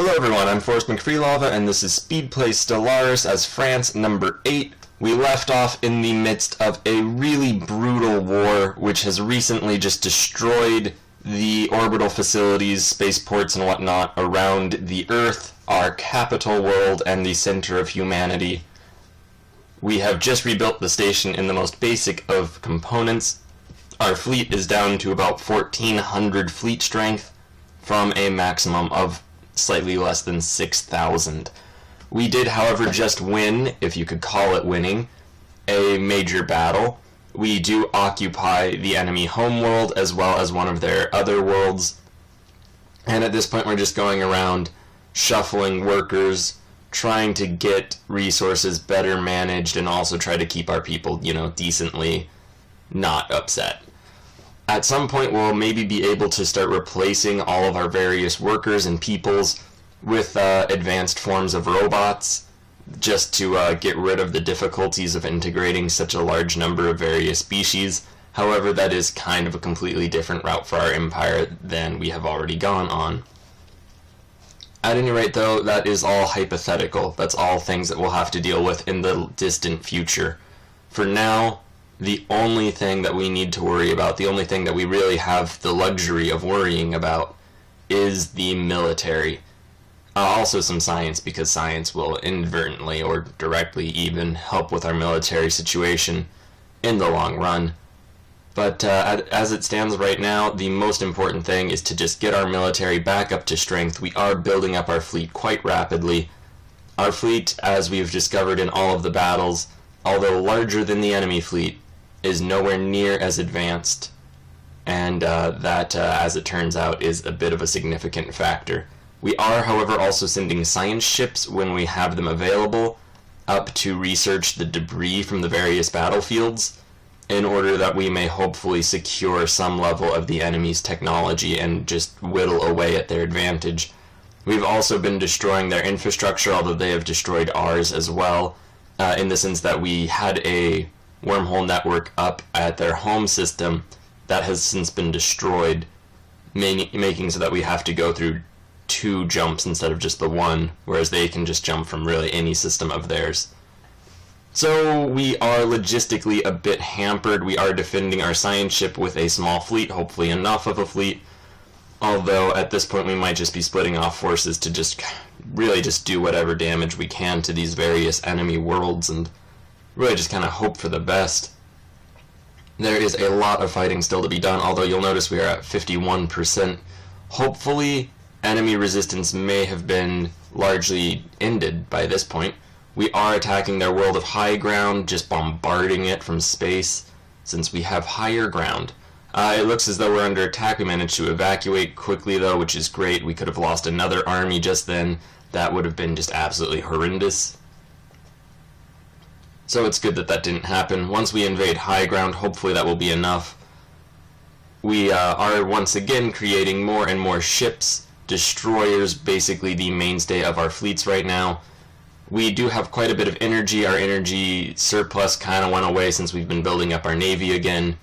Hello everyone, I'm Forrest McFreelava, and this is Speedplay Stellaris as France number 8. We left off in the midst of a really brutal war, which has recently just destroyed the orbital facilities, spaceports, and whatnot around the Earth, our capital world, and the center of humanity. We have just rebuilt the station in the most basic of components. Our fleet is down to about 1,400 fleet strength from a maximum of slightly less than 6,000. We did, however, just win, if you could call it winning, a major battle. We do occupy the enemy homeworld as well as one of their other worlds. And at this point we're just going around shuffling workers, trying to get resources better managed, and also try to keep our people, decently not upset. At some point we'll maybe be able to start replacing all of our various workers and peoples with advanced forms of robots, just to get rid of the difficulties of integrating such a large number of various species. However, that is kind of a completely different route for our empire than we have already gone on. At any rate, though, that is all hypothetical. That's all things that we'll have to deal with in the distant future. For now, the only thing that we need to worry about, the only thing that we really have the luxury of worrying about, is the military. Also some science, because science will inadvertently or directly even help with our military situation in the long run. But as it stands right now, the most important thing is to just get our military back up to strength. We are building up our fleet quite rapidly. Our fleet, as we've discovered in all of the battles, although larger than the enemy fleet, is nowhere near as advanced, and that, as it turns out, is a bit of a significant factor. We are, however, also sending science ships when we have them available up to research the debris from the various battlefields, in order that we may hopefully secure some level of the enemy's technology and just whittle away at their advantage. We've also been destroying their infrastructure, although they have destroyed ours as well, in the sense that we had a wormhole network up at their home system that has since been destroyed, making so that we have to go through 2 jumps instead of just the 1, whereas they can just jump from really any system of theirs. So we are logistically a bit hampered. We are defending our science ship with a small fleet, hopefully enough of a fleet, although at this point we might just be splitting off forces to just do whatever damage we can to these various enemy worlds and really just kind of hope for the best. There is a lot of fighting still to be done, although you'll notice we are at 51%. Hopefully, enemy resistance may have been largely ended by this point. We are attacking their world of high ground, just bombarding it from space, since we have higher ground. It looks as though we're under attack. We managed to evacuate quickly, though, which is great. We could have lost another army just then. That would have been just absolutely horrendous. So it's good that that didn't happen. Once we invade high ground, hopefully that will be enough. We are once again creating more and more ships, destroyers, basically the mainstay of our fleets right now. We do have quite a bit of energy. Our energy surplus kind of went away since we've been building up our navy again,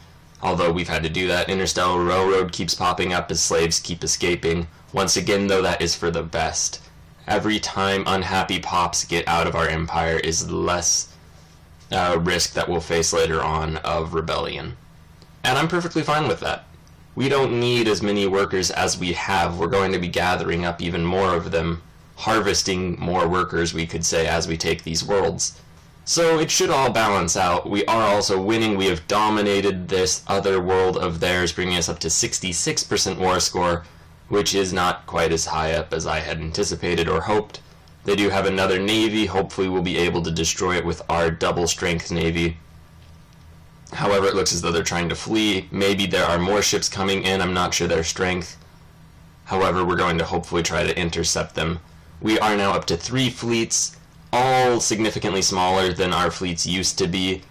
although we've had to do that. Interstellar Railroad keeps popping up as slaves keep escaping. Once again, though, that is for the best. Every time unhappy pops get out of our empire is less risk that we'll face later on of rebellion. And I'm perfectly fine with that. We don't need as many workers as we have. We're going to be gathering up even more of them, harvesting more workers, we could say, as we take these worlds. So it should all balance out. We are also winning. We have dominated this other world of theirs, bringing us up to 66% war score, which is not quite as high up as I had anticipated or hoped. They do have another navy. Hopefully we'll be able to destroy it with our double-strength navy. However, it looks as though they're trying to flee. Maybe there are more ships coming in. I'm not sure their strength. However, we're going to hopefully try to intercept them. We are now up to 3 fleets, all significantly smaller than our fleets used to be.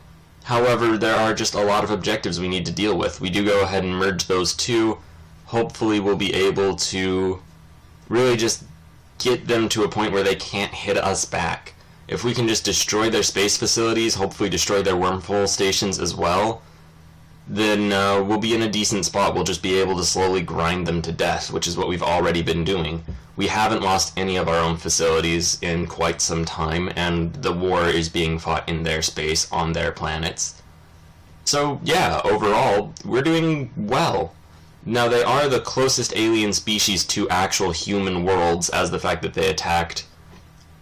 However, there are just a lot of objectives we need to deal with. We do go ahead and merge those 2. Hopefully we'll be able to really just get them to a point where they can't hit us back. If we can just destroy their space facilities, hopefully destroy their wormhole stations as well, then we'll be in a decent spot. We'll just be able to slowly grind them to death, which is what we've already been doing. We haven't lost any of our own facilities in quite some time, and the war is being fought in their space, on their planets. So, yeah, overall, we're doing well. Now, they are the closest alien species to actual human worlds, as the fact that they attacked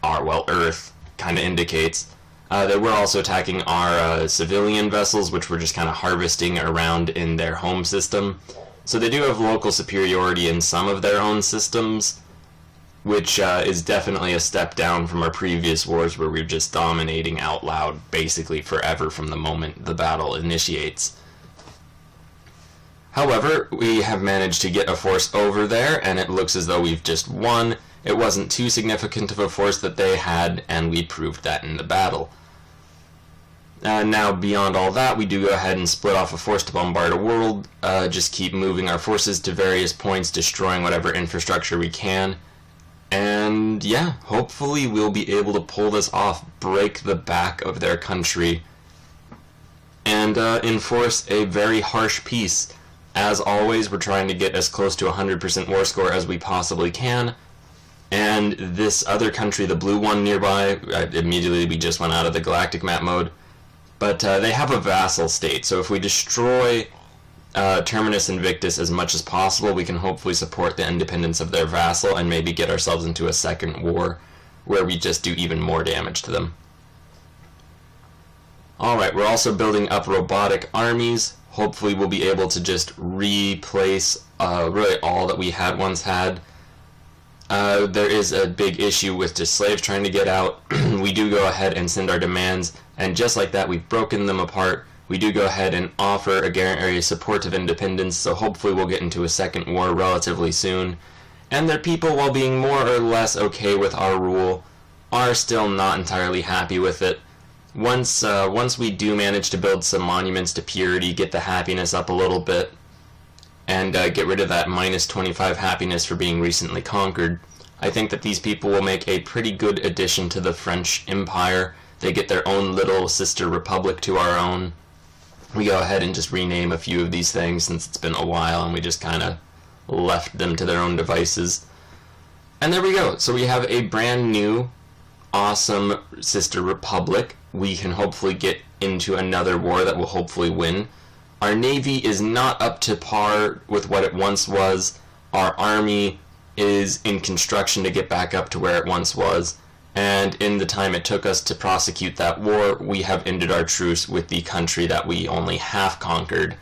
Earth kind of indicates. They were also attacking our civilian vessels, which we're just kind of harvesting around in their home system. So they do have local superiority in some of their own systems, which is definitely a step down from our previous wars where we were just dominating out loud basically forever from the moment the battle initiates. However, we have managed to get a force over there, and it looks as though we've just won. It wasn't too significant of a force that they had, and we proved that in the battle. Now, beyond all that, we do go ahead and split off a force to bombard a world, just keep moving our forces to various points, destroying whatever infrastructure we can. And yeah, hopefully we'll be able to pull this off, break the back of their country, and enforce a very harsh peace. As always, we're trying to get as close to 100% war score as we possibly can. And this other country, the blue one nearby, immediately we just went out of the galactic map mode, but they have a vassal state, so if we destroy Terminus Invictus as much as possible, we can hopefully support the independence of their vassal and maybe get ourselves into a second war where we just do even more damage to them. Alright, we're also building up robotic armies. Hopefully we'll be able to just replace really all that we had once had. There is a big issue with just slaves trying to get out. We do go ahead and send our demands, and just like that, we've broken them apart. We do go ahead and offer a guaranteed support of independence, so hopefully we'll get into a second war relatively soon. And their people, while being more or less okay with our rule, are still not entirely happy with it. Once we do manage to build some monuments to purity, get the happiness up a little bit, and get rid of that minus 25 happiness for being recently conquered, I think that these people will make a pretty good addition to the French Empire. They get their own little sister republic to our own. We go ahead and just rename a few of these things since it's been a while and we just kind of left them to their own devices. And there we go. So we have a brand new, awesome sister republic. We can hopefully get into another war that we'll hopefully win. Our navy is not up to par with what it once was. Our army is in construction to get back up to where it once was. And in the time it took us to prosecute that war, we have ended our truce with the country that we only half conquered.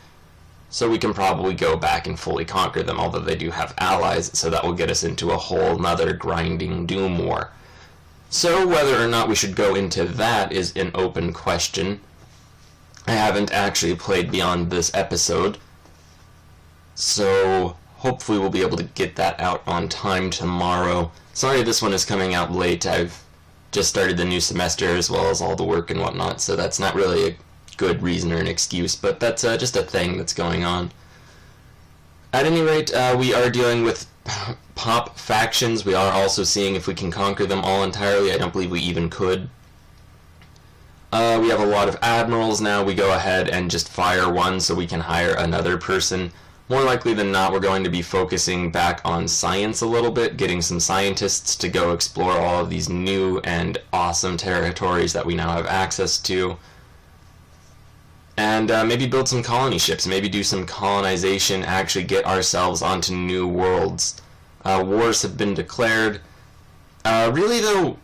So we can probably go back and fully conquer them, although they do have allies, so that will get us into a whole nother grinding doom war. So whether or not we should go into that is an open question. I haven't actually played beyond this episode, so hopefully we'll be able to get that out on time tomorrow. Sorry this one is coming out late. I've just started the new semester as well as all the work and whatnot, so that's not really a good reason or an excuse, but that's just a thing that's going on. At any rate, we are dealing with pop factions. We are also seeing if we can conquer them all entirely. I don't believe we even could. We have a lot of admirals now. We go ahead and just fire one so we can hire another person. More likely than not, we're going to be focusing back on science a little bit, getting some scientists to go explore all of these new and awesome territories that we now have access to. And maybe build some colony ships, maybe do some colonization, actually get ourselves onto new worlds. Wars have been declared. Really though,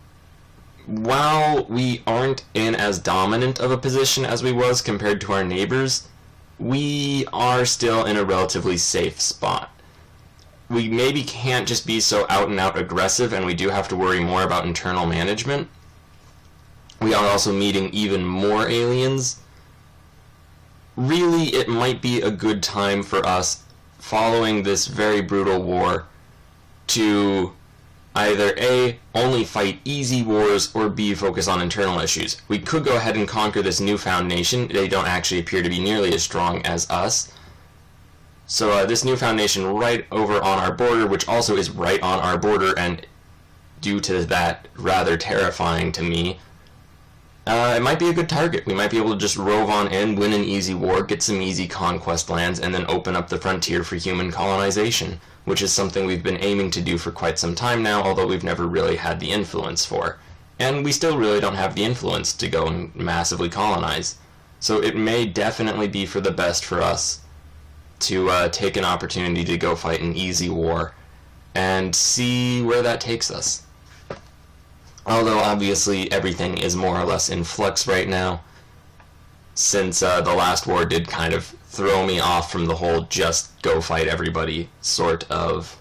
while we aren't in as dominant of a position as we was compared to our neighbors, we are still in a relatively safe spot. We maybe can't just be so out and out aggressive, and we do have to worry more about internal management. We are also meeting even more aliens. Really, it might be a good time for us, following this very brutal war, to either A, only fight easy wars, or B, focus on internal issues. We could go ahead and conquer this newfound nation. They don't actually appear to be nearly as strong as us. So this newfound nation right over on our border, which also is right on our border, and due to that, rather terrifying to me. it might be a good target. We might be able to just rove on in, win an easy war, get some easy conquest lands, and then open up the frontier for human colonization, which is something we've been aiming to do for quite some time now, although we've never really had the influence for. And we still really don't have the influence to go and massively colonize. So it may definitely be for the best for us to take an opportunity to go fight an easy war and see where that takes us. Although obviously everything is more or less in flux right now, since the last war did kind of throw me off from the whole just go fight everybody sort of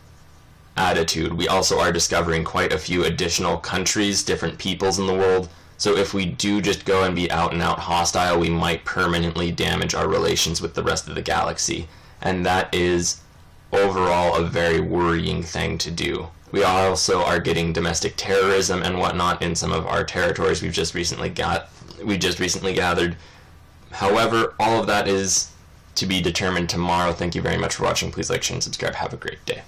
attitude. We also are discovering quite a few additional countries, different peoples in the world, so if we do just go and be out and out hostile, we might permanently damage our relations with the rest of the galaxy, and that is overall a very worrying thing to do. We also are getting domestic terrorism and whatnot in some of our territories we just recently gathered. However, all of that is to be determined tomorrow. Thank you very much for watching. Please like, share, and subscribe. Have a great day.